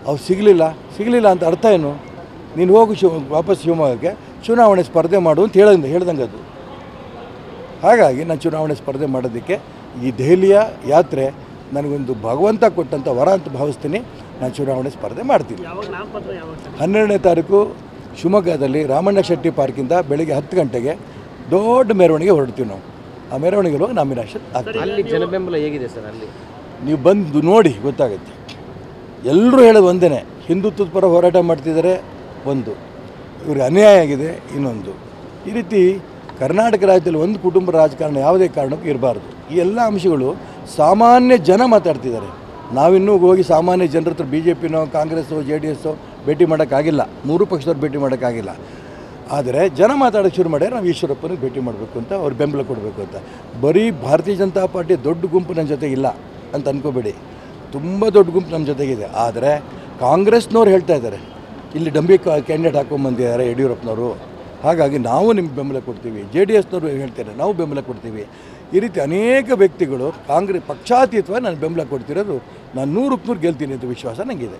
ಅವ್ರು ಸಿಗಲಿಲ್ಲ ಅಂತ ಅರ್ಥ ಏನು? ನೀನು ಹೋಗು ವಾಪಸ್ ಶಿವಮೊಗ್ಗಕ್ಕೆ ಚುನಾವಣೆ ಸ್ಪರ್ಧೆ ಮಾಡು ಅಂತ ಹೇಳ್ದಂಗೆ ಅದು. ಹಾಗಾಗಿ ನಾನು ಚುನಾವಣೆ ಸ್ಪರ್ಧೆ ಮಾಡೋದಕ್ಕೆ ಈ ದೆಹಲಿಯ ಯಾತ್ರೆ ನನಗೊಂದು ಭಗವಂತ ಕೊಟ್ಟಂಥ ವರ ಅಂತ ಭಾವಿಸ್ತೀನಿ. ನಾನು ಚುನಾವಣೆ ಸ್ಪರ್ಧೆ ಮಾಡ್ತೀನಿ. 12ನೇ ತಾರೀಕು ಶಿವಮೊಗ್ಗದಲ್ಲಿ ರಾಮಣ್ಣ ಶೆಟ್ಟಿ ಪಾರ್ಕಿಂದ ಬೆಳಗ್ಗೆ 10 ಗಂಟೆಗೆ ದೊಡ್ಡ ಮೆರವಣಿಗೆ ಹೊರಡ್ತೀವಿ ನಾವು. ಆ ಮೆರವಣಿಗೆಗೆ ಹೋಗಿ ನಾಮಿನೇಷನ್ ಆಗ್ತೀವಿ. ಅಲ್ಲಿ ಜನಬೆಂಬಲ ಹೇಗಿದೆ ಸರ್? ಅಲ್ಲಿ ನೀವು ಬಂದು ನೋಡಿ ಗೊತ್ತಾಗುತ್ತೆ. ಎಲ್ಲರೂ ಹೇಳೋದು ಒಂದೇ, ಹಿಂದುತ್ವದ ಪರ ಹೋರಾಟ ಮಾಡ್ತಿದ್ದಾರೆ ಒಂದು, ಇವ್ರಿಗೆ ಅನ್ಯಾಯ ಆಗಿದೆ ಇನ್ನೊಂದು. ಈ ರೀತಿ ಕರ್ನಾಟಕ ರಾಜ್ಯದಲ್ಲಿ ಒಂದು ಕುಟುಂಬ ರಾಜಕಾರಣ ಯಾವುದೇ ಕಾರಣಕ್ಕೂ ಇರಬಾರ್ದು. ಈ ಎಲ್ಲ ಅಂಶಗಳು ಸಾಮಾನ್ಯ ಜನ ಮಾತಾಡ್ತಿದ್ದಾರೆ. ನಾವಿನ್ನೂ ಹೋಗಿ ಸಾಮಾನ್ಯ ಜನರ ಹತ್ರ BJPನೋ ಕಾಂಗ್ರೆಸ್ಸೋ JDS ಭೇಟಿ ಮಾಡೋಕ್ಕಾಗಿಲ್ಲ, 3 ಪಕ್ಷದವ್ರು ಭೇಟಿ ಮಾಡೋಕ್ಕಾಗಿಲ್ಲ. ಆದರೆ ಜನ ಮಾತಾಡೋಕ್ಕೆ ಶುರು ಮಾಡ್ಯಾರ, ನಾವು ಈಶ್ವರಪ್ಪನಿಗೆ ಭೇಟಿ ಮಾಡಬೇಕು ಅಂತ, ಅವ್ರು ಬೆಂಬಲ ಕೊಡಬೇಕು ಅಂತ. ಬರೀ ಭಾರತೀಯ ಜನತಾ ಪಾರ್ಟಿ ದೊಡ್ಡ ಗುಂಪು ನನ್ನ ಜೊತೆಗಿಲ್ಲ ಅಂತ ಅಂದ್ಕೋಬೇಡಿ, ತುಂಬ ದೊಡ್ಡ ಗುಂಪು ನಮ್ಮ ಜೊತೆಗಿದೆ. ಆದರೆ ಕಾಂಗ್ರೆಸ್ನವ್ರು ಹೇಳ್ತಾ ಇದ್ದಾರೆ, ಇಲ್ಲಿ ಡಂಬಿ ಕ್ಯಾಂಡಿಡೇಟ್ ಹಾಕೊಂಡ್ಬಂದಿದ್ದಾರೆ ಯಡಿಯೂರಪ್ಪನವರು, ಹಾಗಾಗಿ ನಾವು ನಿಮ್ಗೆ ಬೆಂಬಲ ಕೊಡ್ತೀವಿ. JDSನವರು ಹೇಳ್ತಾರೆ, ನಾವು ಬೆಂಬಲ ಕೊಡ್ತೀವಿ. ಈ ರೀತಿ ಅನೇಕ ವ್ಯಕ್ತಿಗಳು ಕಾಂಗ್ರೆಸ್ ಪಕ್ಷಾತೀತವಾಗಿ ನಾನು ಬೆಂಬಲ ಕೊಡ್ತಿರೋದು. ನಾನು 100ಕ್ಕೆ 100 ಗೆಲ್ತೀನಿ ಅಂತ ವಿಶ್ವಾಸ ನನಗಿದೆ.